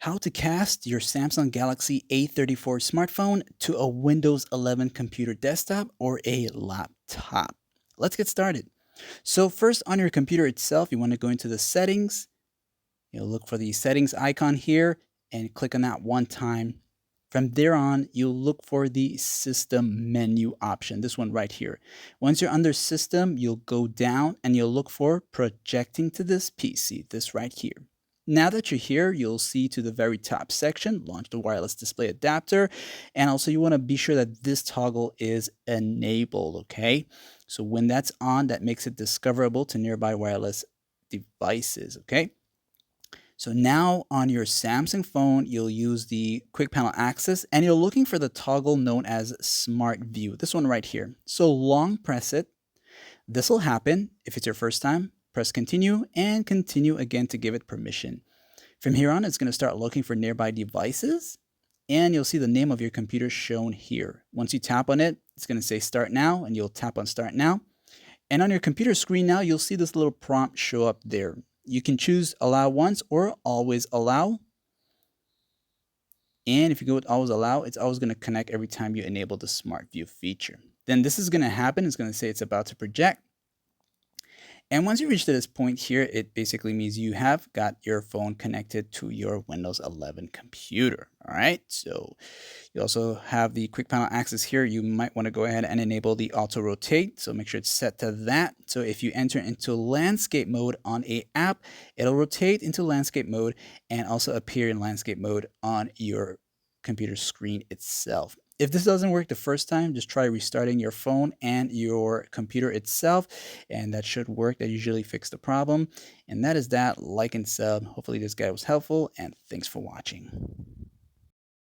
How to cast your Samsung Galaxy A34 smartphone to a Windows 11 computer desktop or a laptop. Let's get started. So first on your computer itself, you want to go into the settings. You'll look for the settings icon here and click on that one time. From there on, you'll look for the system menu option, this one right here. Once you're under system, you'll go down and you'll look for projecting to this PC, this right here. Now that you're here, you'll see to the very top section, launch the wireless display adapter. And also you want to be sure that this toggle is enabled, okay? So when that's on, that makes it discoverable to nearby wireless devices, okay? So now on your Samsung phone, you'll use the quick panel access and you're looking for the toggle known as Smart View, this one right here. So long press it. This will happen if it's your first time. Press continue and continue again to give it permission. From here on, it's going to start looking for nearby devices and you'll see the name of your computer shown here. Once you tap on it, it's going to say start now and you'll tap on start now. And on your computer screen now, you'll see this little prompt show up there. You can choose allow once or always allow. And if you go with always allow, it's always going to connect every time you enable the Smart View feature. Then this is going to happen. It's going to say it's about to project. And once you reach to this point here, it basically means you have got your phone connected to your Windows 11 computer. All right. So you also have the quick panel access here. You might want to go ahead and enable the auto rotate. So make sure it's set to that. So if you enter into landscape mode on a app, it'll rotate into landscape mode and also appear in landscape mode on your computer screen itself. If this doesn't work the first time, just try restarting your phone and your computer itself, and that should work. That usually fixes the problem. And that is that. Like and sub. Hopefully this guide was helpful, and thanks for watching.